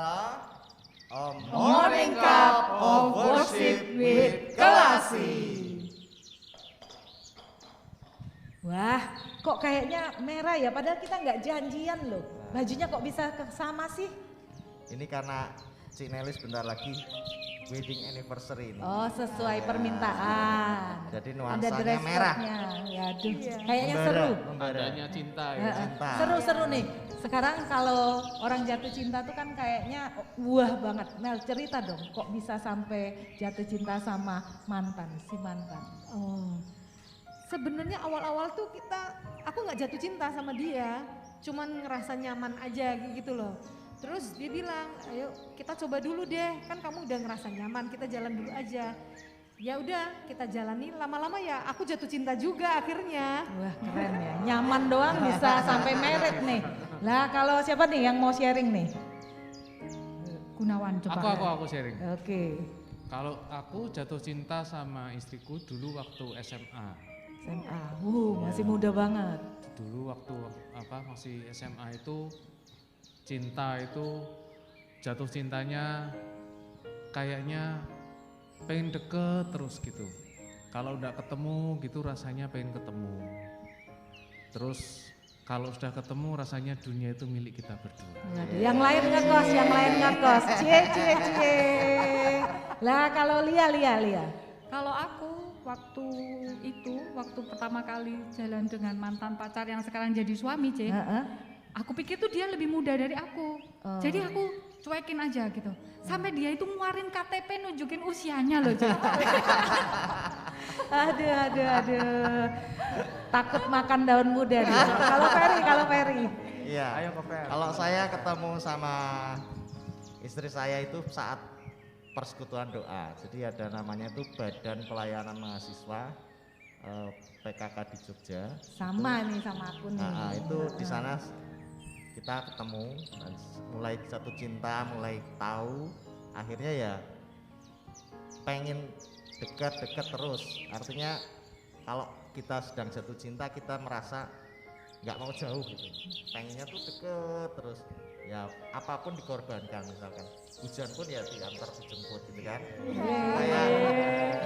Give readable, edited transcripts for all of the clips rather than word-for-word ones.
acara A Morning Cup of Worship with Kelasi. Wah, kok kayaknya merah ya, padahal kita nggak janjian loh. Bajunya kok bisa sama sih? Ini karena Cik Nelis bentar lagi wedding anniversary ini. Oh, sesuai permintaan. Jadi Ada nuansanya dress merah. code-nya. Ya, aduh, kayaknya seru. Adanya cinta ya. Cinta. Seru-seru nih. Sekarang kalau orang jatuh cinta tuh kan kayaknya wah banget. Mel, cerita dong, kok bisa sampai jatuh cinta sama si mantan? Oh, sebenarnya awal-awal tuh aku nggak jatuh cinta sama dia, cuman ngerasa nyaman aja gitu loh. Terus dia bilang, ayo kita coba dulu deh, kan kamu udah ngerasa nyaman, kita jalan dulu aja. Ya udah, kita jalani. Lama-lama ya aku jatuh cinta juga akhirnya. Wah, keren ya. Nyaman doang bisa sampai merit nih. Lah, kalau siapa nih yang mau sharing nih? Gunawan coba. Aku sharing. Oke. Kalau aku jatuh cinta sama istriku dulu waktu SMA. SMA. Masih muda banget. Dulu waktu masih SMA itu cinta itu jatuh cintanya kayaknya pengen deket terus gitu. Kalau udah ketemu gitu rasanya pengen ketemu. Terus kalau sudah ketemu rasanya dunia itu milik kita berdua. Waduh, yang lain ngekos. Cie. Lah kalau Lia. Kalau aku waktu pertama kali jalan dengan mantan pacar yang sekarang jadi suami, C. Aku pikir tuh dia lebih muda dari aku. Jadi aku cuekin aja gitu. Sampai dia itu ngeluarin KTP nunjukin usianya loh, C. Aduh. Takut makan daun muda nih. Kalau Ferry. Iya. Ayo kalau saya ketemu sama istri saya itu saat persekutuan doa. Jadi ada namanya itu Badan Pelayanan Mahasiswa PKK di Jogja. Sama nih sama aku nih. Nah, itu di sana kita ketemu dan mulai jatuh cinta, mulai tahu, akhirnya ya pengen dekat terus. Artinya kalau kita sedang jatuh cinta kita merasa nggak mau jauh gitu, pengennya tuh deket terus. Ya apapun dikorbankan, misalkan hujan pun ya diantar dijemput gitu kan, kayak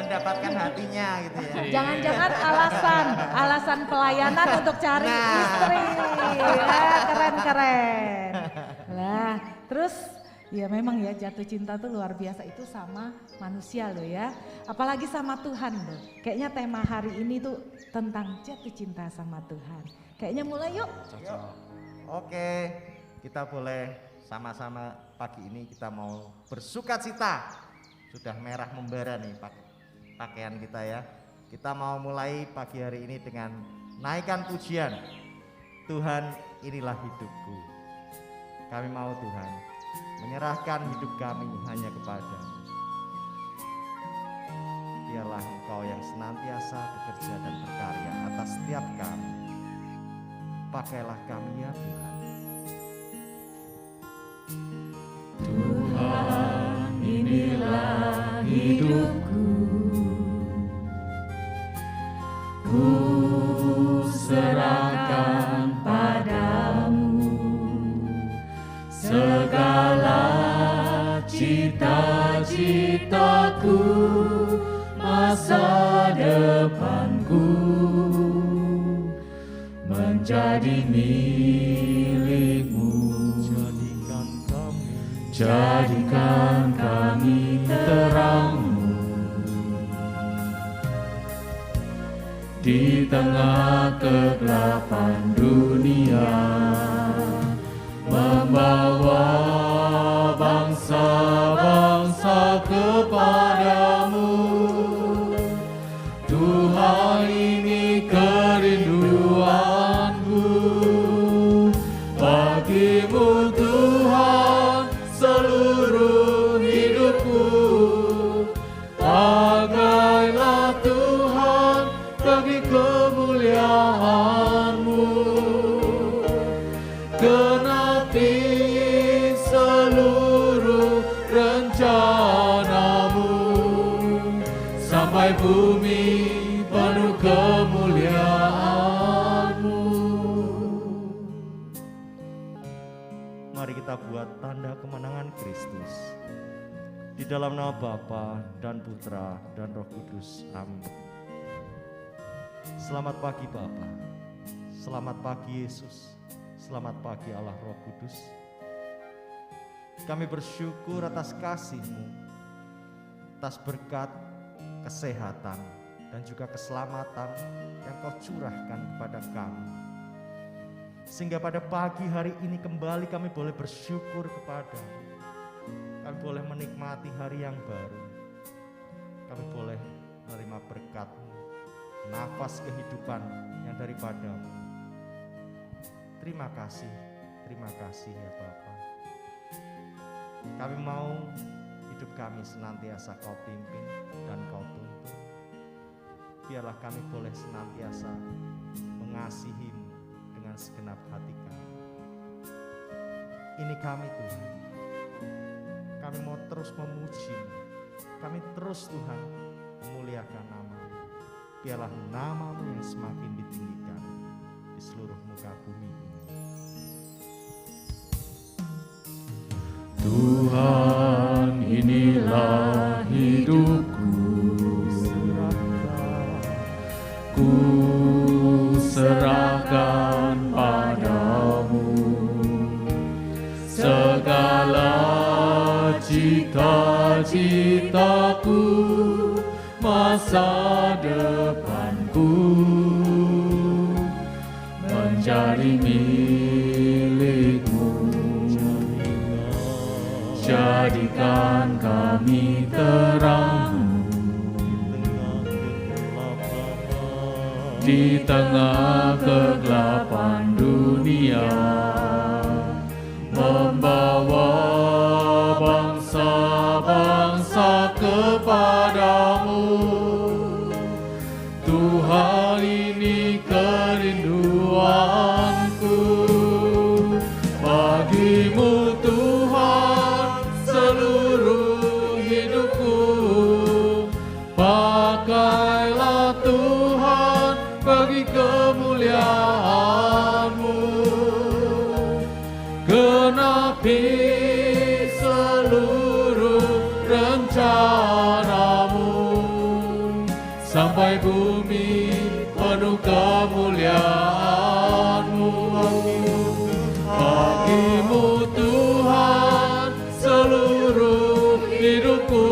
mendapatkan hatinya gitu ya. Jangan-jangan alasan pelayanan untuk cari istri. Keren. Lah, terus ya memang ya jatuh cinta tuh luar biasa itu sama manusia loh ya. Apalagi sama Tuhan loh. Kayaknya tema hari ini tuh tentang jatuh cinta sama Tuhan. Kayaknya mulai yuk. Oke, kita boleh sama-sama pagi ini kita mau bersukacita. Sudah merah membara nih pakaian kita ya. Kita mau mulai pagi hari ini dengan naikkan pujian. Tuhan, inilah hidupku. Kami mau Tuhan menyerahkan hidup kami hanya kepadamu. Biarlah Engkau yang senantiasa bekerja dan berkarya atas setiap kami. Pakailah kami ya Tuhan. Tuhan, inilah hidupku. Ku serahkan padamu segala cita-citaku, masa depanku menjadi milikmu. Jadikan kami terangmu di tengah kegelapan dunia, membawa bangsa-bangsa kepadamu. Tuhan, ini kerinduanku bagimu Tuhan, seluruh hidupku. Pakailah Tuhan bagi kemuliaan-Mu. Genapi seluruh rencana-Mu sampai bumi penuh kemuliaan-Mu. Mari kita buat tanda kemenangan Kristus. Kristus. Di dalam nama Bapa dan Putra dan Roh Kudus. Amin. Selamat pagi Bapa. Selamat pagi Yesus. Selamat pagi Allah Roh Kudus. Kami bersyukur atas kasih-Mu, atas berkat, kesehatan, dan juga keselamatan yang Kau curahkan kepada kami. Sehingga pada pagi hari ini kembali kami boleh bersyukur kepada-Mu. Kami boleh menikmati hari yang baru. Kami boleh menerima berkat-Mu, nafas kehidupan yang daripada-Mu. Terima kasih ya Bapa. Kami mau hidup kami senantiasa Kau pimpin dan Kau tuntun. Biarlah kami boleh senantiasa mengasihi-Mu dengan segenap hati kami. Ini kami Tuhan. Kami mau terus memuji-Mu. Kami terus Tuhan memuliakan nama-Mu. Biarlah nama-Mu yang semakin ditinggikan di seluruh muka bumi ini. Tuhan, inilah hidupku, ku serahkan padamu segala cita-citaku, masa depanku menjadi milik-Mu. Jadikan kami terang di tengah kegelapan dunia, membawa bangsa-bangsa kepadamu. Tuhan, ini kerinduanku bagi-Mu Tuhan, seluruh hidupku. Pakailah Tuhan bagi kemuliaan-Mu. Genapi seluruh rencana-Mu, sampai bumi penuh kemuliaan-Mu. Bagi-Mu Tuhan, seluruh hidupku.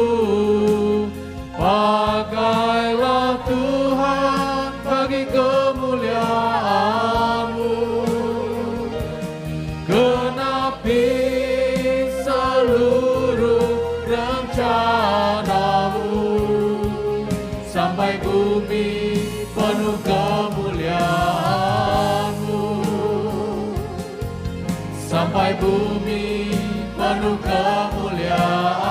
Pakailah Tuhan bagi kemuliaan-Mu. Genapi seluruh rencana-Mu, sampai bumi penuh kemuliaan-Mu. Sampai bumi penuh kemuliaan.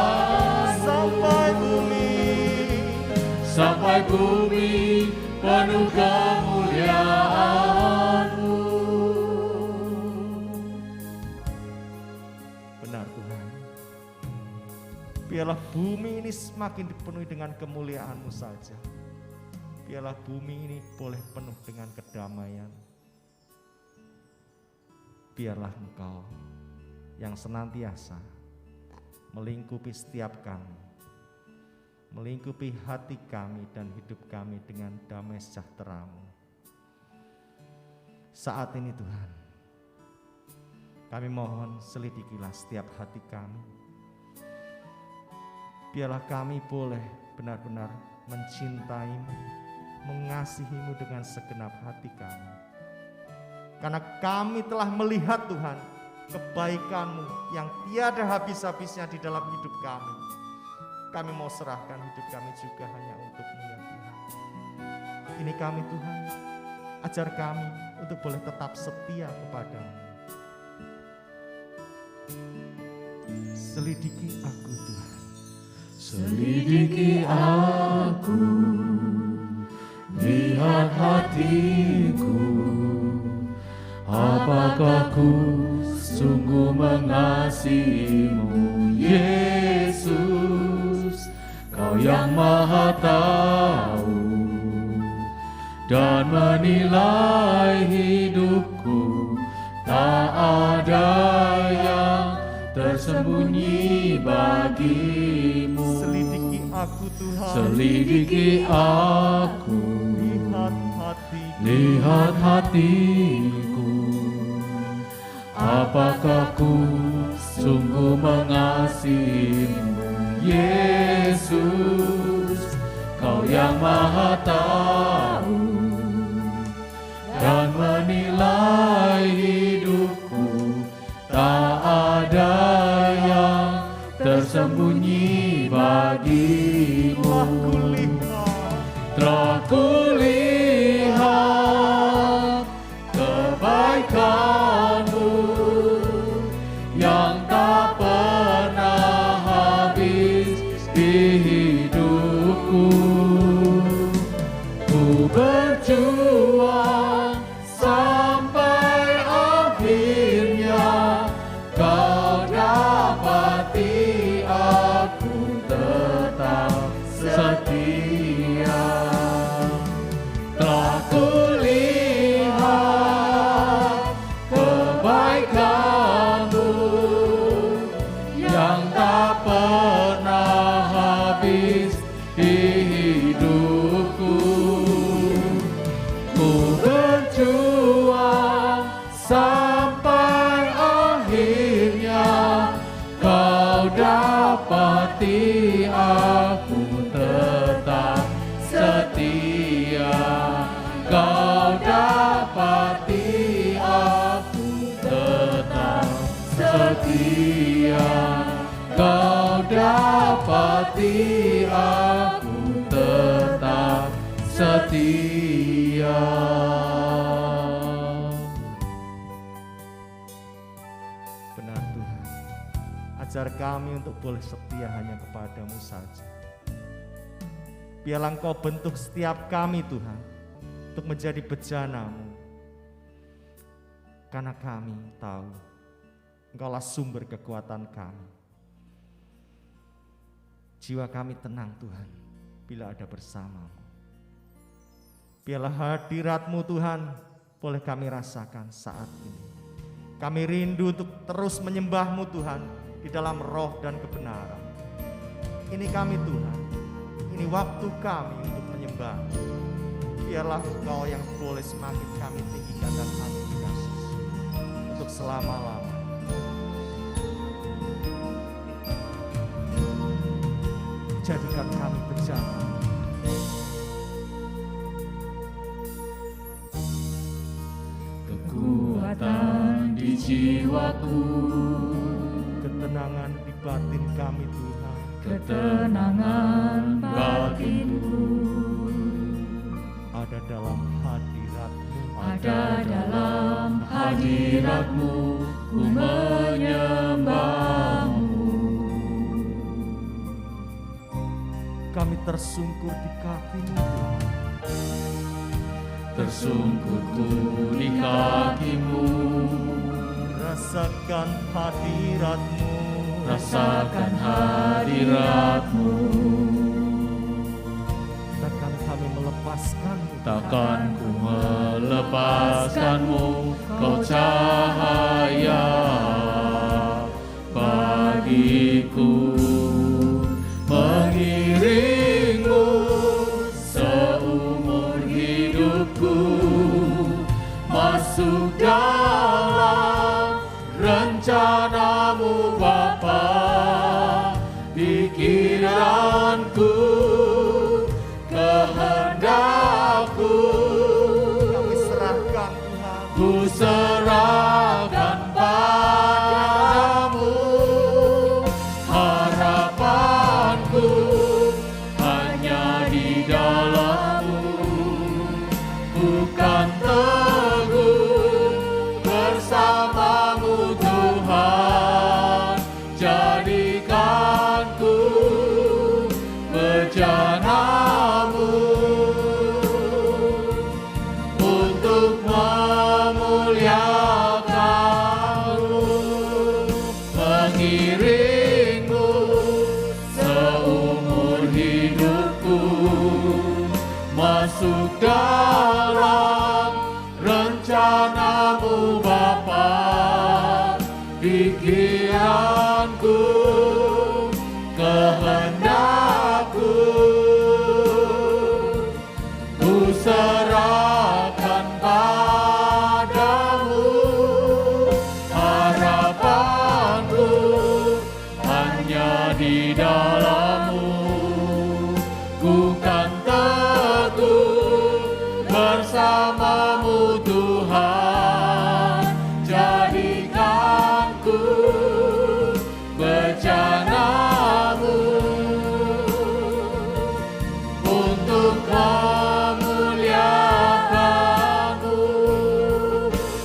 Sampai bumi penuh kemuliaan-Mu. Benar Tuhan. Biarlah bumi ini semakin dipenuhi dengan kemuliaan-Mu saja. Biarlah bumi ini boleh penuh dengan kedamaian. Biarlah Engkau yang senantiasa melingkupi setiap kami, melingkupi hati kami dan hidup kami dengan damai sejahtera-Mu. Saat ini Tuhan, kami mohon selidikilah setiap hati kami. Biarlah kami boleh benar-benar mencintai-Mu, mengasihi-Mu dengan segenap hati kami. Karena kami telah melihat Tuhan kebaikan-Mu yang tiada habis-habisnya di dalam hidup kami. Kami mau serahkan hidup kami juga hanya untuk-Mu ya Tuhan. Ini kami Tuhan, ajar kami untuk boleh tetap setia kepada-Mu. Selidiki aku Tuhan. Selidiki aku, lihat hatiku, apakah ku sungguh mengasihi-Mu, Yesus. Kau yang Maha Tahu dan menilai hidupku, tak ada yang tersembunyi bagimu. Selidiki aku Tuhan, Selidiki aku, lihat hati lihat hatiku. Apakah ku sungguh mengasihimu, Yesus? Kau yang maha tahu dan menilai hidupku. Tak ada yang tersembunyi bagimu. Telah kulihat kebaikanmu yang tak pernah habis di hidupku. Ku berjuang sampai akhirnya, kau dapati aku tetap setia. Telah kulihat kebaikanmu yang tak pernah habis di hidupku. Ku berjuang sampai akhirnya, kau dapati aku tetap setia. Kau dapati aku tetap setia. Kau dapati aku tetap setia. Benar Tuhan, ajar kami untuk boleh setia hanya kepadamu saja. Biarlah Engkau bentuk setiap kami Tuhan, untuk menjadi bejana-Mu. Karena kami tahu Engkaulah sumber kekuatan kami. Jiwa kami tenang Tuhan, bila ada bersama-Mu. Biarlah hadirat-Mu Tuhan, boleh kami rasakan saat ini. Kami rindu untuk terus menyembah-Mu Tuhan, di dalam roh dan kebenaran. Ini kami Tuhan, ini waktu kami untuk menyembah. Biarlah Engkau yang boleh semakin kami tinggikan dan kami kasih untuk selama-lamanya. Jadikan kami bejana. Kekuatan di jiwaku, Ketenangan di batin kami Tuhan. ketenangan batinku, Ada dalam hadirat-Mu. ada dalam hadirat-Mu, ku menyembah-Mu. Kami tersungkur di kaki-Mu Tuhan. Tersungkurku di kaki-Mu, Rasakan hadirat-Mu. rasakan hadirat-Mu. Takkan kami melepaskan-Mu. Takkan ku melepaskan-Mu, Kau cahaya bagiku. Mengiring-Mu seumur hidupku, masuk dalam rencana-Mu Bapa. Pikiranku, kehendakku, Kami serahkan Tuhan. ku serahkan padamu. Harapanku hanya di dalam-Mu, bukan teguh bersama-Mu Tuhan. Jadikanku bejana-Mu untuk memuliakan-Mu, mengiring-Mu seumur hidupku, masuk dalam rencana-Mu Bapa. Pikiranku, di dalam-Mu, ku kan teguh bersama-Mu Tuhan. Jadikan ku bejana-Mu untuk memuliakan-Mu,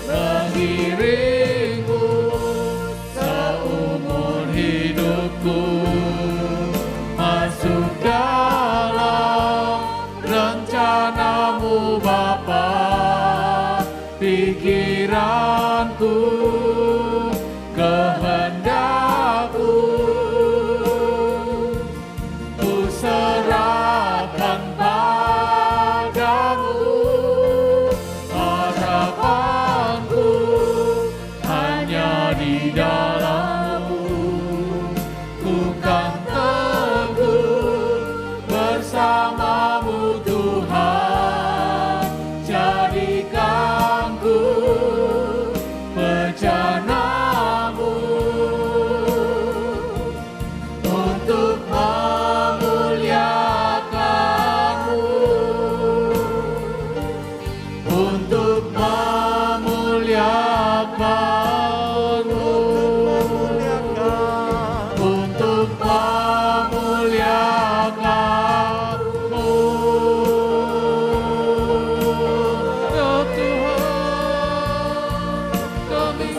mengiringmu seumur hidupku, masuk dalam rencana-Mu Bapa. Pikiranku, kehendak-Ku, ku serahkan padamu. Harapanku hanya di dalam-Mu, ku kan teguh bersama-Mu Tuhan. Jadikan ku bejana-Mu untuk memuliakan-Mu, untuk memuliakan-Mu, untuk memuliakan-Mu. Ya Tuhan, kami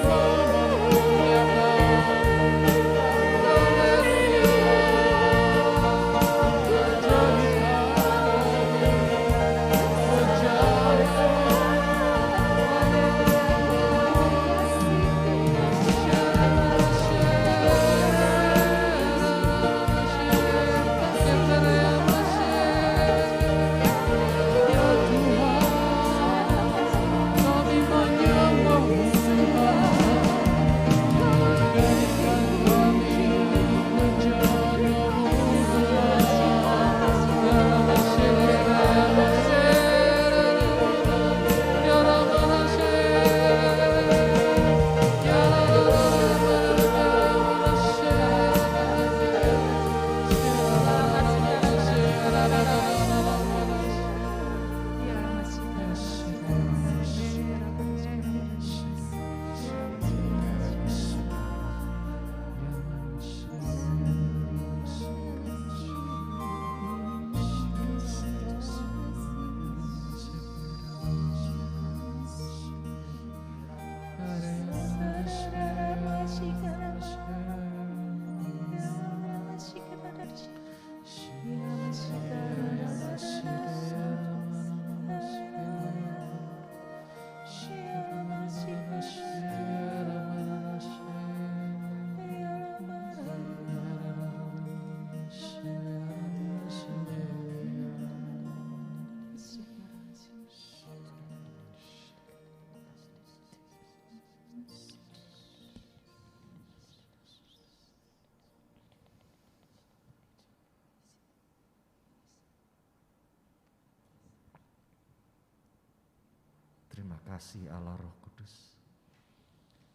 Terima kasih Allah Roh Kudus.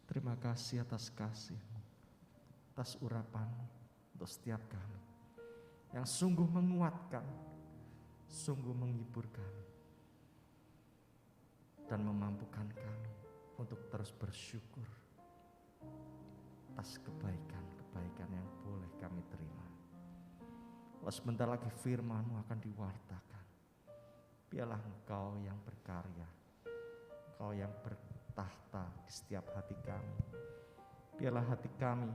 Terima kasih atas kasih-Mu, atas urapan-Mu untuk setiap kami yang sungguh menguatkan, sungguh menghibur kami, dan memampukan kami untuk terus bersyukur atas kebaikan-kebaikan yang boleh kami terima. Kalau sebentar lagi firman-Mu akan diwartakan, biarlah Engkau yang berkarya, Engkau yang bertahta di setiap hati kami. Biarlah hati kami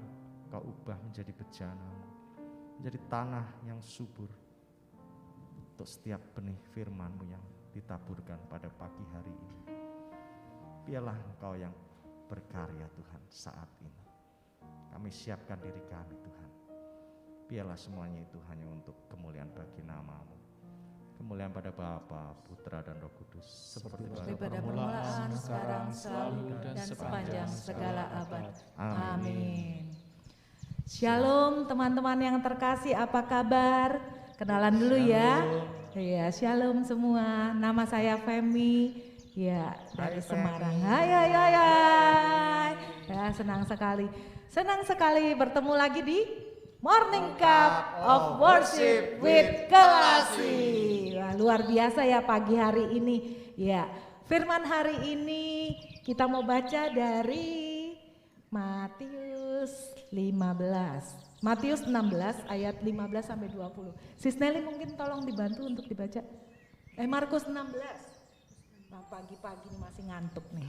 Engkau ubah menjadi bejana-Mu, menjadi tanah yang subur untuk setiap benih firman-Mu yang ditaburkan pada pagi hari ini. Biarlah Engkau yang berkarya Tuhan saat ini. Kami siapkan diri kami Tuhan. Biarlah semuanya itu hanya untuk kemuliaan bagi nama-Mu. Kemuliaan pada Bapa, Putra dan Roh Kudus, seperti pada permulaan, sekarang, selalu, dan sepanjang segala abad. Amin. Shalom teman-teman yang terkasih, apa kabar? Kenalan dulu ya. Ya, shalom semua. Nama saya Femi. Ya, dari Semarang. Hai. Ya, senang sekali. Senang sekali bertemu lagi di Morning Cup of Worship with Kelasi. Wah, luar biasa ya pagi hari ini. Ya, firman hari ini kita mau baca dari Matius 15. Matius 16 ayat 15 sampai 20. Sis Nelly mungkin tolong dibantu untuk dibaca. Markus 16. Nah, pagi-pagi masih ngantuk nih.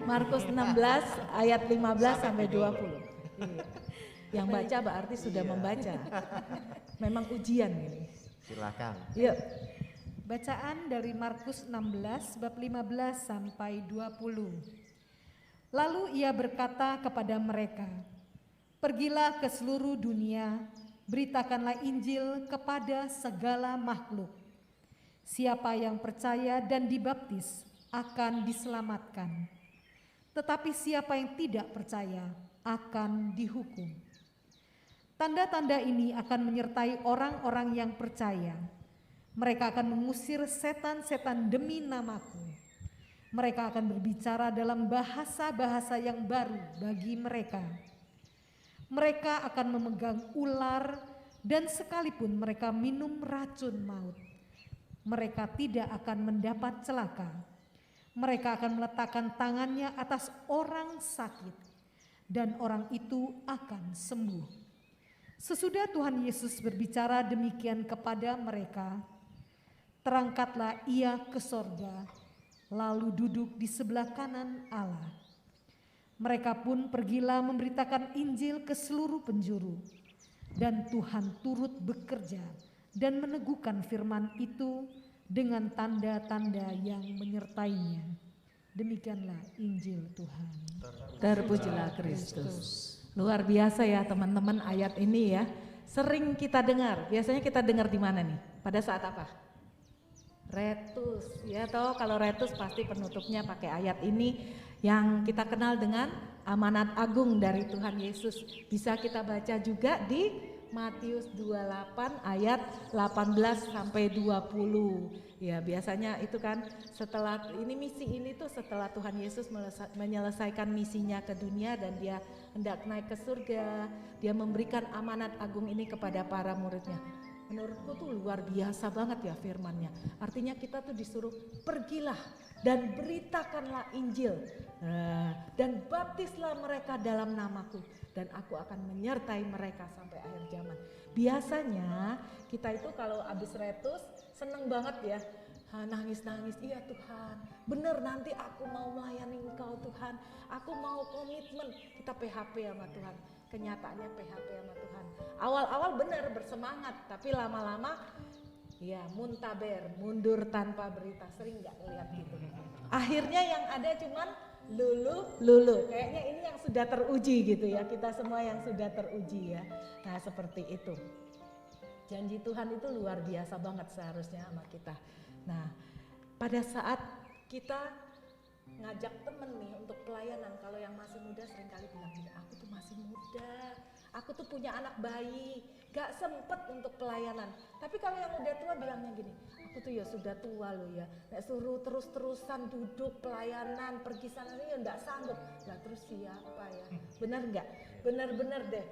Markus 16 ayat 15 sampai 20. Iya. Yang baca berarti sudah membaca. Memang ujian ini. Silakan. Yuk. Bacaan dari Markus 16 bab 15 sampai 20. Lalu ia berkata kepada mereka, "Pergilah ke seluruh dunia, beritakanlah Injil kepada segala makhluk. Siapa yang percaya dan dibaptis akan diselamatkan. Tetapi siapa yang tidak percaya akan dihukum. Tanda-tanda ini akan menyertai orang-orang yang percaya. Mereka akan mengusir setan-setan demi namaku. Mereka akan berbicara dalam bahasa-bahasa yang baru bagi mereka. Mereka akan memegang ular dan sekalipun mereka minum racun maut, mereka tidak akan mendapat celaka. Mereka akan meletakkan tangannya atas orang sakit dan orang itu akan sembuh." Sesudah Tuhan Yesus berbicara demikian kepada mereka, terangkatlah ia ke sorga, lalu duduk di sebelah kanan Allah. Mereka pun pergilah memberitakan Injil ke seluruh penjuru, dan Tuhan turut bekerja dan meneguhkan firman itu dengan tanda-tanda yang menyertainya. Demikianlah Injil Tuhan. Terpujilah Kristus. Luar biasa ya teman-teman ayat ini ya. Sering kita dengar. Biasanya kita dengar di mana nih? Pada saat apa? Retus. Ya toh kalau retus pasti penutupnya pakai ayat ini yang kita kenal dengan amanat agung dari Tuhan Yesus. Bisa kita baca juga di Matius 28 ayat 18 sampai 20. Ya biasanya itu kan setelah misi ini tuh setelah Tuhan Yesus menyelesaikan misinya ke dunia dan dia hendak naik ke surga, dia memberikan amanat agung ini kepada para muridnya. Menurutku tuh luar biasa banget ya firmannya. Artinya kita tuh disuruh pergilah dan beritakanlah Injil dan baptislah mereka dalam namaku dan aku akan menyertai mereka sampai akhir zaman. Biasanya kita itu kalau habis retus seneng banget ya, nangis-nangis, iya Tuhan bener nanti aku mau melayani Engkau Tuhan, aku mau komitmen. Kita PHP sama Tuhan, kenyataannya PHP sama Tuhan. Awal-awal bener bersemangat, tapi lama-lama ya muntaber, mundur tanpa berita. Sering gak ngeliat gitu. Akhirnya yang ada cuman lulu. Kayaknya ini yang sudah teruji gitu ya, kita semua yang sudah teruji ya. Nah seperti itu. Janji Tuhan itu luar biasa banget seharusnya sama kita. Nah pada saat kita ngajak temen nih untuk pelayanan, kalau yang masih muda seringkali bilang gini, aku tuh masih muda, aku tuh punya anak bayi, gak sempet untuk pelayanan. Tapi kalau yang udah tua bilangnya gini, aku tuh ya sudah tua loh ya, nek suruh terus-terusan duduk pelayanan, pergi sana ya gak sanggup. Lah terus siapa ya? Bener gak? Bener-bener deh.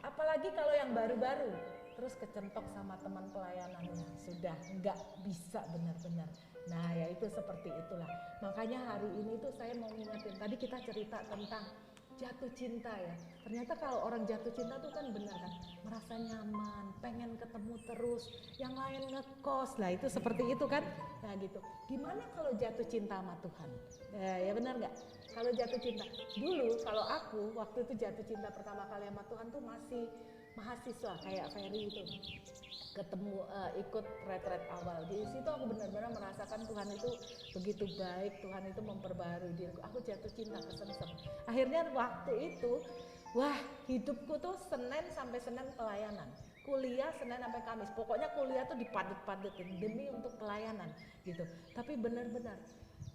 Apalagi kalau yang baru-baru, terus kecentok sama teman pelayanannya, sudah nggak bisa benar-benar. Nah ya itu seperti itulah. Makanya hari ini tuh saya mau ngingetin, tadi kita cerita tentang jatuh cinta ya. Ternyata kalau orang jatuh cinta tuh kan benar kan, merasa nyaman, pengen ketemu terus, yang lain ngekos lah, itu seperti itu kan. Nah gitu, gimana kalau jatuh cinta sama Tuhan? Ya benar nggak? Kalau jatuh cinta, dulu kalau aku waktu itu jatuh cinta pertama kali sama Tuhan tuh masih mahasiswa kayak Ferry itu, ketemu ikut retret awal. Di situ aku benar-benar merasakan Tuhan itu begitu baik, Tuhan itu memperbarui diriku. Aku jatuh cinta kesengsem. Akhirnya waktu itu, wah hidupku tuh Senin sampai Senin pelayanan, kuliah Senin sampai Kamis. Pokoknya kuliah tuh dipadet-padetin demi untuk pelayanan gitu. Tapi benar-benar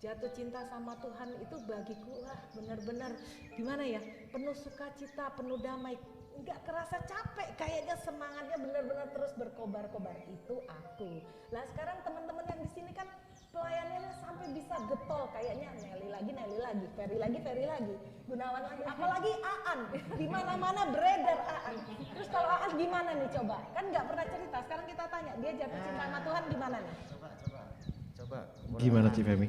jatuh cinta sama Tuhan itu bagiku wah benar-benar gimana ya, penuh sukacita, penuh damai. Enggak kerasa capek, kayaknya semangatnya benar-benar terus berkobar-kobar. Itu aku. Lah sekarang teman-teman yang di sini kan pelayanannya sampai bisa getol, kayaknya Nelly lagi, Ferry lagi, Gunawan lagi, apalagi Aan, di mana-mana beredar Aan. Terus kalau Aan gimana nih coba? Kan nggak pernah cerita, sekarang kita tanya, dia jatuh cinta sama Tuhan gimana nih? Coba. Gimana Cik Femi?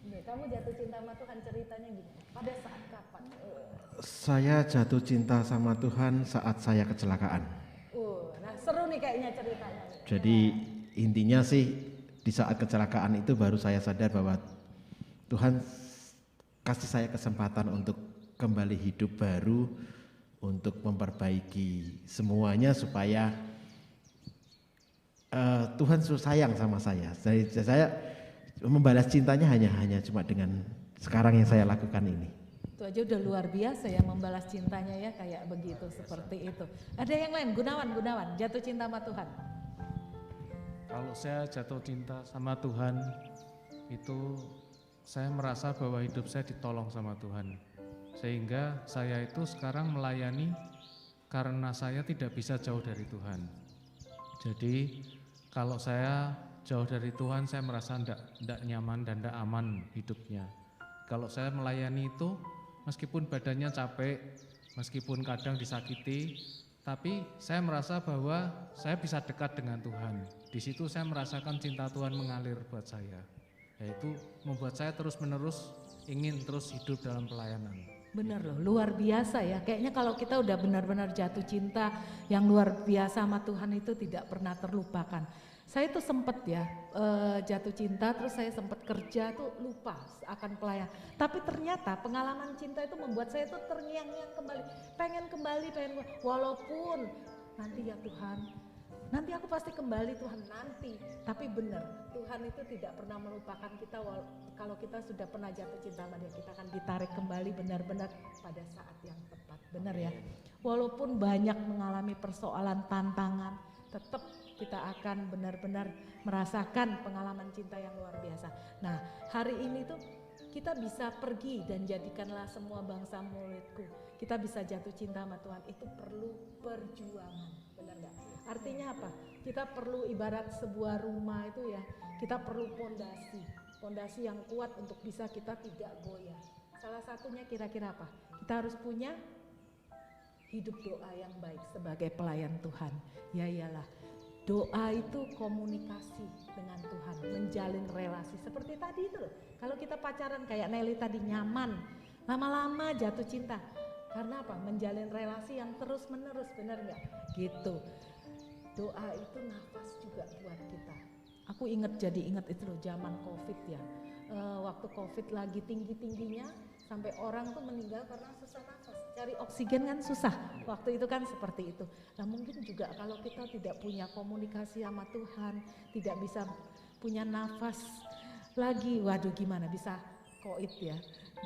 Nih, kamu jatuh cinta sama Tuhan ceritanya gimana? Pada saat kapan? Saya jatuh cinta sama Tuhan saat saya kecelakaan. Nah seru nih kayaknya ceritanya. Jadi intinya sih di saat kecelakaan itu baru saya sadar bahwa Tuhan kasih saya kesempatan untuk kembali hidup baru, untuk memperbaiki semuanya supaya Tuhan sayang sama saya. Saya membalas cintanya hanya cuma dengan sekarang yang saya lakukan ini. Itu aja udah luar biasa ya membalas cintanya ya kayak begitu seperti itu. Ada yang lain? Gunawan jatuh cinta sama Tuhan. Kalau saya jatuh cinta sama Tuhan, itu saya merasa bahwa hidup saya ditolong sama Tuhan. Sehingga saya itu sekarang melayani karena saya tidak bisa jauh dari Tuhan. Jadi kalau saya jauh dari Tuhan, saya merasa tidak nyaman dan tidak aman hidupnya. Kalau saya melayani itu, meskipun badannya capek, meskipun kadang disakiti, tapi saya merasa bahwa saya bisa dekat dengan Tuhan. Di situ saya merasakan cinta Tuhan mengalir buat saya. Yaitu membuat saya terus-menerus ingin terus hidup dalam pelayanan. Bener loh, luar biasa ya. Kayaknya kalau kita udah benar-benar jatuh cinta yang luar biasa sama Tuhan itu tidak pernah terlupakan. Saya tuh sempet ya jatuh cinta, terus saya sempet kerja tuh lupa akan pelayan. Tapi ternyata pengalaman cinta itu membuat saya tuh terngiang-ngiang kembali, pengen walaupun nanti ya Tuhan, nanti aku pasti kembali Tuhan nanti. Tapi benar, Tuhan itu tidak pernah melupakan kita kalau kita sudah pernah jatuh cinta sama Dia, kita akan ditarik kembali benar-benar pada saat yang tepat. Benar ya. Walaupun banyak mengalami persoalan tantangan, tetap kita akan benar-benar merasakan pengalaman cinta yang luar biasa. Nah, hari ini tuh kita bisa pergi dan jadikanlah semua bangsa muridku. Kita bisa jatuh cinta sama Tuhan, itu perlu perjuangan. Benar nggak? Artinya apa? Kita perlu ibarat sebuah rumah itu ya, kita perlu pondasi yang kuat untuk bisa kita tidak goyah. Salah satunya kira-kira apa? Kita harus punya hidup doa yang baik sebagai pelayan Tuhan. Ya iyalah, doa itu komunikasi dengan Tuhan, menjalin relasi seperti tadi itu loh. Kalau kita pacaran kayak Nelly tadi nyaman, lama-lama jatuh cinta. Karena apa? Menjalin relasi yang terus menerus, benar nggak? Gitu. Doa itu nafas juga buat kita. Aku jadi ingat itu loh zaman COVID ya. Waktu COVID lagi tinggi-tingginya, sampai orang tuh meninggal karena susah nafas. Cari oksigen kan susah, waktu itu kan seperti itu. Nah mungkin juga kalau kita tidak punya komunikasi sama Tuhan, tidak bisa punya nafas lagi, waduh gimana bisa koit ya,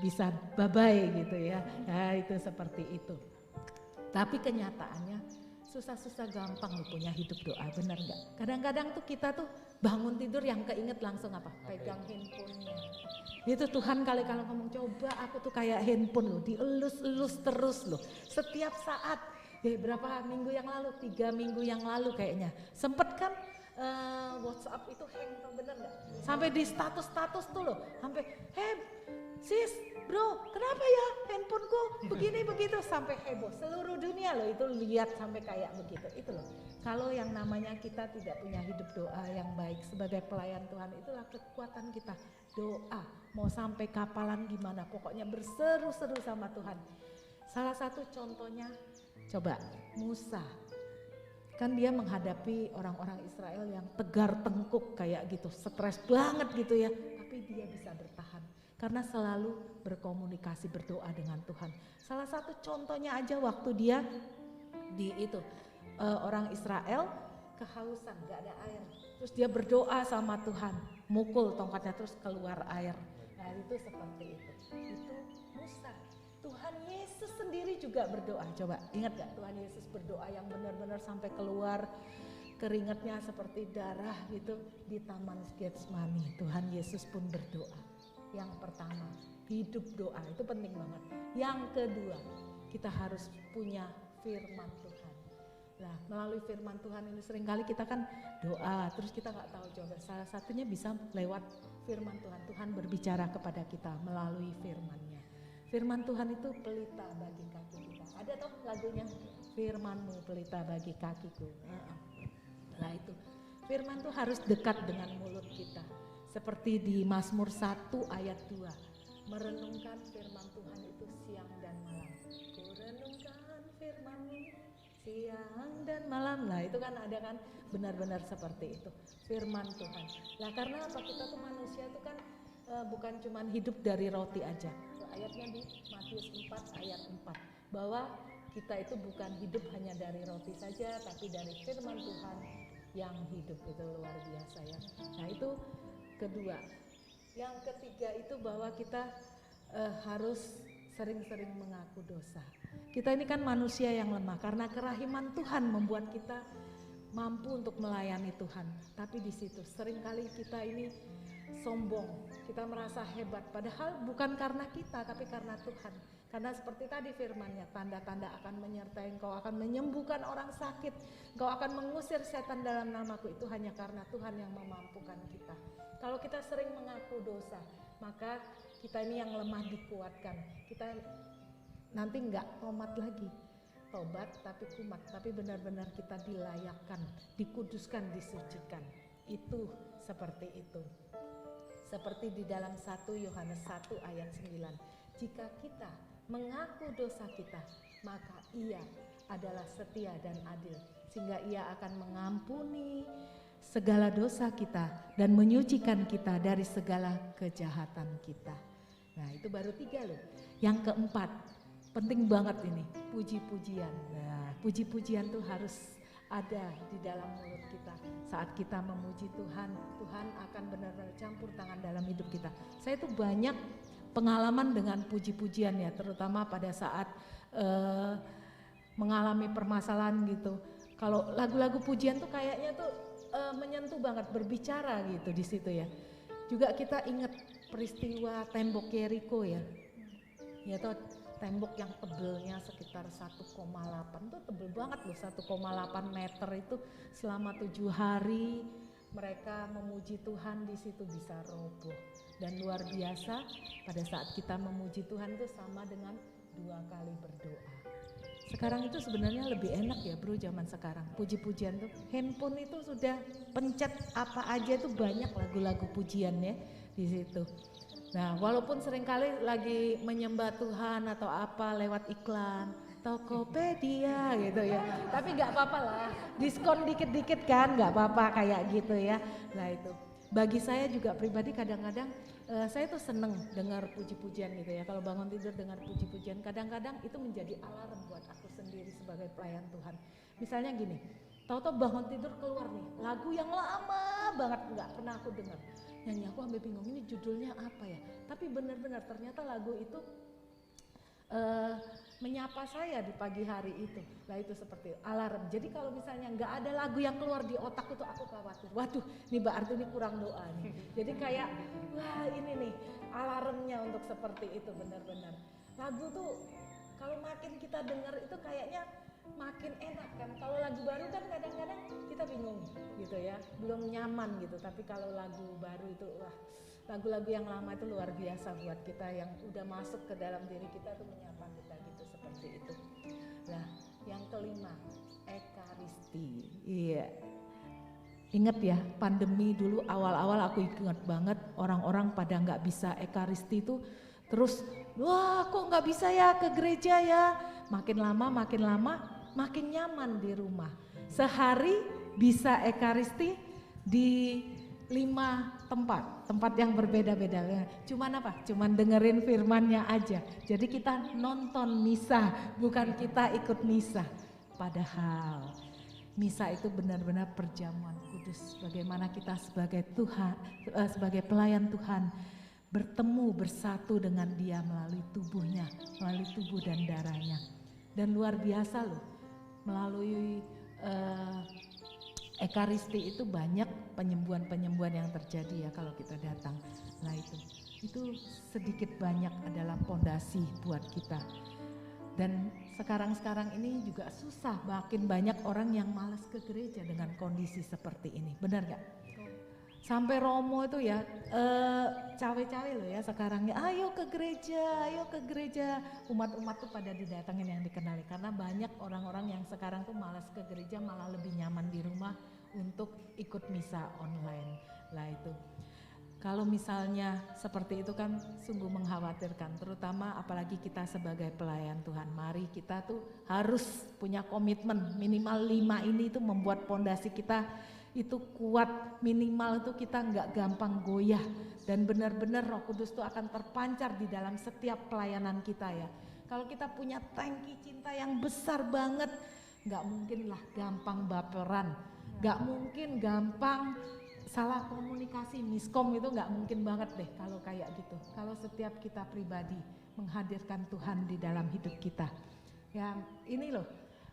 bisa bye-bye gitu ya. Nah itu seperti itu. Tapi kenyataannya susah-susah gampang loh punya hidup doa, benar nggak? Kadang-kadang tuh kita tuh bangun tidur yang keinget langsung apa? Pegang handphonenya. Itu Tuhan kali kalau ngomong, coba aku tuh kayak handphone loh, dielus-elus terus loh. Setiap saat, berapa minggu yang lalu, 3 minggu yang lalu kayaknya. Sempet kan WhatsApp itu hang, bener gak? Sampai di status-status tuh loh, sampai sis bro kenapa ya handphoneku begini begitu, sampai heboh. Seluruh dunia loh itu lihat sampai kayak begitu. Itu loh, kalau yang namanya kita tidak punya hidup doa yang baik sebagai pelayan Tuhan, itulah kekuatan kita. Doa, mau sampai kapalan gimana, pokoknya berseru-seru sama Tuhan. Salah satu contohnya, coba Musa. Kan dia menghadapi orang-orang Israel yang tegar tengkuk kayak gitu, stres banget gitu ya. Tapi dia bisa bertahan karena selalu berkomunikasi, berdoa dengan Tuhan. Salah satu contohnya aja waktu dia di itu, orang Israel kehausan, gak ada air. Terus dia berdoa sama Tuhan, mukul tongkatnya terus keluar air. Nah itu seperti itu. Itu Musa. Tuhan Yesus sendiri juga berdoa. Coba ingat gak Tuhan Yesus berdoa yang benar-benar sampai keluar keringatnya seperti darah gitu di Taman Getsemani. Tuhan Yesus pun berdoa. Yang pertama, hidup doa itu penting banget. Yang kedua, kita harus punya firman Tuhan. Nah, melalui firman Tuhan ini seringkali kita kan doa, terus kita nggak tahu jawaban. Salah satunya bisa lewat firman Tuhan. Tuhan berbicara kepada kita melalui firman-Nya. Firman Tuhan itu pelita bagi kaki kita. Ada toh lagunya? firman-Mu pelita bagi kakiku. Nah itu, firman tuh harus dekat dengan mulut kita. Seperti di Mazmur 1 ayat 2, merenungkan firman Tuhan itu siang dan malam. Ku renungkan firman-Mu siang dan malam. Nah itu kan ada kan benar-benar seperti itu, firman Tuhan. Nah karena apa, kita tuh manusia tuh kan bukan cuma hidup dari roti aja. Ayatnya di Matius 4 ayat 4, bahwa kita itu bukan hidup hanya dari roti saja, tapi dari firman Tuhan yang hidup. Itu luar biasa ya. Nah itu kedua. Yang ketiga itu bahwa kita harus sering-sering mengaku dosa. Kita ini kan manusia yang lemah, karena kerahiman Tuhan membuat kita mampu untuk melayani Tuhan. Tapi di situ seringkali kita ini sombong, kita merasa hebat, padahal bukan karena kita tapi karena Tuhan. Karena seperti tadi firman-Nya, tanda-tanda akan menyertai engkau, akan menyembuhkan orang sakit, engkau akan mengusir setan dalam namaku. Itu hanya karena Tuhan yang memampukan kita. Kalau kita sering mengaku dosa, maka kita ini yang lemah dikuatkan. Kita nanti enggak tomat lagi, tobat tapi kumat, tapi benar-benar kita dilayakkan, dikuduskan, disucikan. Itu seperti itu. Seperti di dalam 1 Yohanes 1 ayat 9. Jika kita mengaku dosa kita, maka Ia adalah setia dan adil, sehingga Ia akan mengampuni segala dosa kita dan menyucikan kita dari segala kejahatan kita. Nah itu baru 3 loh. Yang keempat, penting banget ini, puji-pujian. Nah puji-pujian tuh harus ada di dalam mulut kita. Saat kita memuji Tuhan, Tuhan akan benar-benar campur tangan dalam hidup kita. Saya tuh banyak pengalaman dengan puji-pujian ya, terutama pada saat mengalami permasalahan gitu. Kalau lagu-lagu pujian tuh kayaknya tuh menyentuh banget, berbicara gitu di situ ya. Juga kita ingat peristiwa tembok Yeriko ya. Ya tuh tembok yang tebelnya sekitar 1,8, tuh tebel banget loh, 1,8 meter itu selama 7 hari mereka memuji Tuhan di situ bisa roboh. Dan luar biasa pada saat kita memuji Tuhan itu sama dengan 2 kali berdoa. Sekarang itu sebenarnya lebih enak ya bro, zaman sekarang puji-pujian tuh handphone itu sudah pencet apa aja tuh banyak lagu-lagu pujiannya di situ. Nah walaupun seringkali lagi menyembah Tuhan atau apa lewat iklan Tokopedia gitu ya, tapi nggak apa-apa lah, diskon dikit-dikit kan nggak apa-apa kayak gitu ya. Nah itu bagi saya juga pribadi kadang-kadang saya tuh seneng dengar puji-pujian gitu ya. Kalau bangun tidur dengar puji-pujian, kadang-kadang itu menjadi alarm buat aku sendiri sebagai pelayan Tuhan. Misalnya gini, tahu-tahu bangun tidur keluar nih lagu yang lama banget nggak pernah aku dengar. Nyanyi aku sampai bingung ini judulnya apa ya. Tapi benar-benar ternyata lagu itu menyapa saya di pagi hari itu. Nah itu seperti alarm. Jadi kalau misalnya nggak ada lagu yang keluar di otakku tuh aku khawatir. Waduh, ini berarti ini kurang doa nih. Jadi kayak wah ini nih alarmnya untuk seperti itu benar-benar. Lagu tuh kalau makin kita dengar itu kayaknya makin enak kan. Kalau lagu baru kan kadang-kadang kita bingung gitu ya, belum nyaman gitu. Tapi kalau lagu baru itu wah, lagu-lagu yang lama itu luar biasa buat kita yang udah masuk ke dalam diri kita tuh menyapa kita gitu seperti itu. Nah, yang kelima, ekaristi. Iya. Ingat ya, pandemi dulu awal-awal aku ingat banget orang-orang pada nggak bisa ekaristi itu terus, wah kok nggak bisa ya ke gereja ya. Makin lama makin nyaman di rumah. Sehari bisa ekaristi di 5 tempat yang berbeda-beda. Cuman apa? Cuman dengerin firman-Nya aja. Jadi kita nonton misa, bukan kita ikut misa. Padahal misa itu benar-benar perjamuan kudus. Bagaimana kita sebagai Tuhan, sebagai pelayan Tuhan bertemu bersatu dengan Dia melalui tubuhnya, melalui tubuh dan darahnya. Dan luar biasa loh, melalui ekaristi itu banyak penyembuhan-penyembuhan yang terjadi ya kalau kita datang. Nah itu sedikit banyak adalah pondasi buat kita. Dan sekarang ini juga susah, makin banyak orang yang malas ke gereja dengan kondisi seperti ini, benar gak? Sampai Romo itu ya, cawe-cawe loh ya sekarang ya, ayo ke gereja. Umat-umat tuh pada didatengin yang dikenali, karena banyak orang-orang yang sekarang tuh malas ke gereja, malah lebih nyaman di rumah untuk ikut misa online. Lah itu, kalau misalnya seperti itu kan sungguh mengkhawatirkan, terutama apalagi kita sebagai pelayan Tuhan. Mari kita tuh harus punya komitmen, minimal 5 ini itu membuat pondasi kita itu kuat, minimal itu kita nggak gampang goyah, dan benar-benar Roh Kudus itu akan terpancar di dalam setiap pelayanan kita ya. Kalau kita punya tangki cinta yang besar banget, nggak mungkin lah gampang baperan, nggak mungkin gampang salah komunikasi, miskom itu nggak mungkin banget deh kalau kayak gitu. Kalau setiap kita pribadi menghadirkan Tuhan di dalam hidup kita. Yang ini loh,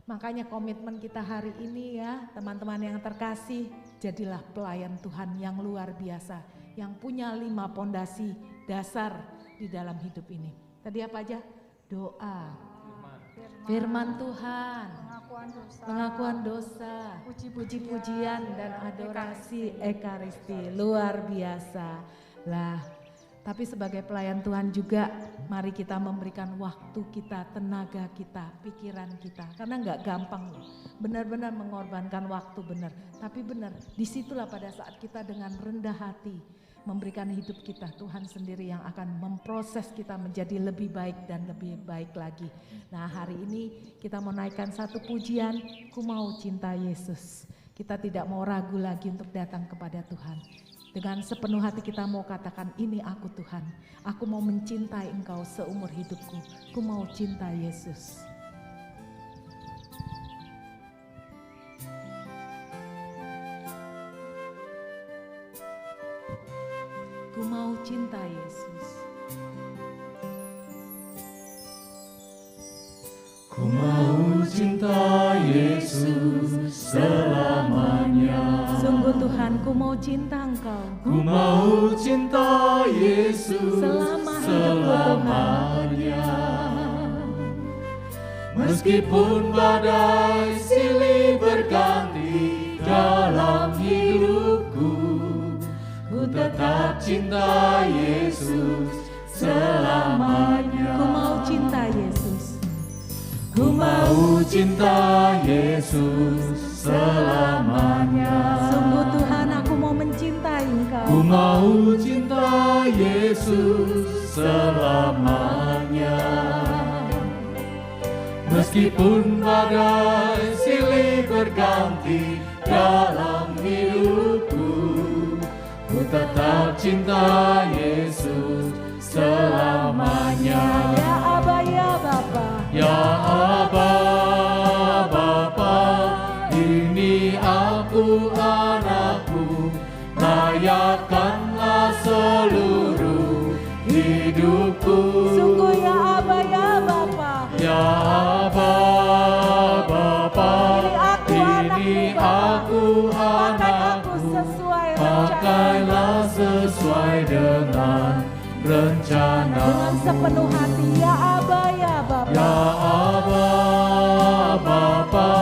makanya komitmen kita hari ini ya teman-teman yang terkasih, jadilah pelayan Tuhan yang luar biasa, yang punya 5 pondasi dasar di dalam hidup ini. Tadi apa aja? Doa, firman Tuhan, pengakuan dosa, puji-pujian dan adorasi ekaristi, luar biasa lah. Tapi sebagai pelayan Tuhan juga mari kita memberikan waktu kita, tenaga kita, pikiran kita, karena nggak gampang loh, benar-benar mengorbankan waktu, benar. Tapi benar, disitulah pada saat kita dengan rendah hati memberikan hidup kita, Tuhan sendiri yang akan memproses kita menjadi lebih baik dan lebih baik lagi. Nah hari ini kita mau naikkan satu pujian, ku mau cinta Yesus. Kita tidak mau ragu lagi untuk datang kepada Tuhan. Dengan sepenuh hati kita mau katakan, ini aku Tuhan, aku mau mencintai Engkau seumur hidupku, ku mau cinta Yesus. Ku mau cinta Yesus. Ku mau cinta Yesus selamanya. Sungguh Tuhan, ku mau cinta Engkau. Ku mau cinta Yesus Selama hidupku selamanya. Meskipun badai silih berganti dalam hidupku, ku tetap cinta Yesus selamanya. Ku mau cinta Yesus. Ku mau cinta Yesus selamanya. Sungguh Tuhan, aku mau mencintai Engkau. Ku mau cinta Yesus selamanya. Meskipun badai silih berganti dalam hidupku, ku tetap cinta Yesus selamanya. Ya Aba, ya Bapa. Ya Aba, Bapa, ini aku anakku, layakkanlah seluruh hidupku. Sungguh ya Aba, ya Bapa. Ya Aba, Bapa, ini aku anakku, pakailah sesuai dengan rencana. Dengan sepenuh hati, ya Aba, ya Bapa. Ya Aba, Bapa,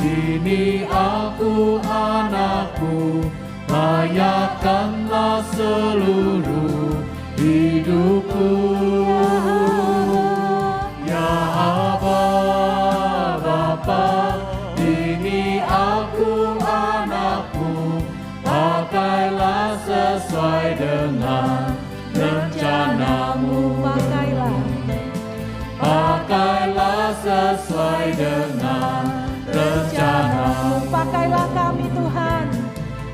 ini aku anakku, layakkanlah seluruh hidupku. Ya Aba, Bapa, ini aku anakku, pakailah sesuai dengan rencanamu. Pakailah sesuai dengan rencanamu. Pakailah kami Tuhan.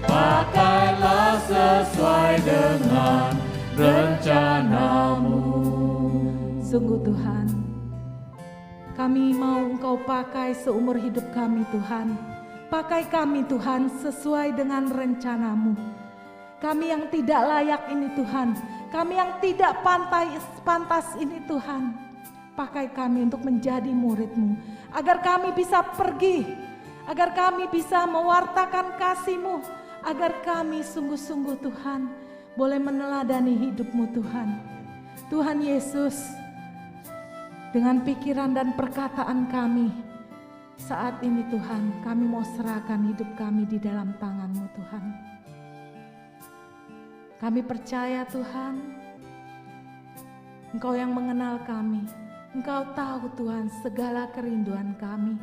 Pakailah sesuai dengan rencanamu. Sungguh Tuhan, kami mau Engkau pakai seumur hidup kami Tuhan. Pakai kami Tuhan sesuai dengan rencanamu. Kami yang tidak layak ini Tuhan, kami yang tidak pantas ini Tuhan. Pakai kami untuk menjadi murid-Mu, agar kami bisa pergi, agar kami bisa mewartakan kasih-Mu, agar kami sungguh-sungguh Tuhan boleh meneladani hidup-Mu Tuhan. Tuhan Yesus, dengan pikiran dan perkataan kami saat ini Tuhan, kami mau serahkan hidup kami di dalam tangan-Mu Tuhan. Kami percaya Tuhan, Engkau yang mengenal kami. Engkau tahu Tuhan segala kerinduan kami.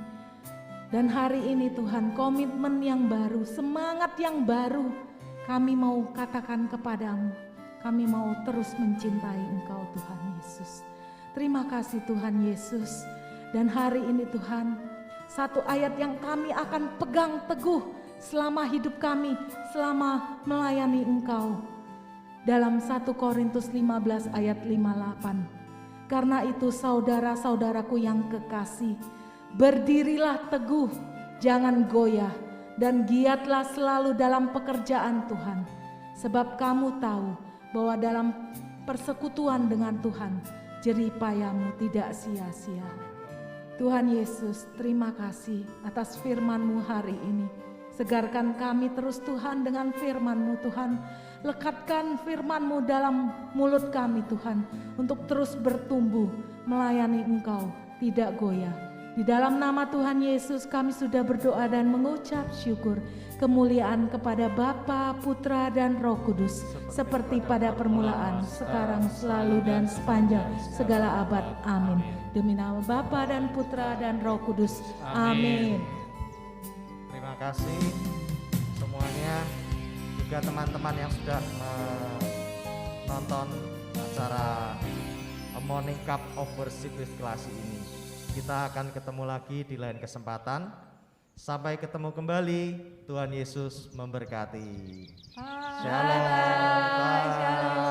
Dan hari ini Tuhan, komitmen yang baru, semangat yang baru, kami mau katakan kepadamu, kami mau terus mencintai Engkau Tuhan Yesus. Terima kasih Tuhan Yesus. Dan hari ini Tuhan, satu ayat yang kami akan pegang teguh selama hidup kami, selama melayani Engkau. Dalam 1 Korintus 15 ayat 58. Karena itu saudara-saudaraku yang kekasih, berdirilah teguh, jangan goyah, dan giatlah selalu dalam pekerjaan Tuhan. Sebab kamu tahu bahwa dalam persekutuan dengan Tuhan, jerih payahmu tidak sia-sia. Tuhan Yesus, terima kasih atas firman-Mu hari ini. Segarkan kami terus Tuhan dengan firman-Mu Tuhan. Lekatkan firman-Mu dalam mulut kami Tuhan, untuk terus bertumbuh melayani Engkau, tidak goyah. Di dalam nama Tuhan Yesus kami sudah berdoa dan mengucap syukur. Kemuliaan kepada Bapa, Putra, dan Roh Kudus, seperti pada permulaan, sekarang, selalu, dan sepanjang segala abad. Amin. Demi nama Bapa dan Putra dan Roh Kudus. Amin. Terima kasih semuanya, juga teman-teman yang sudah menonton acara Morning Cup of Worship with Klasi ini. Kita akan ketemu lagi di lain kesempatan. Sampai ketemu kembali. Tuhan Yesus memberkati. Shalom. Bye.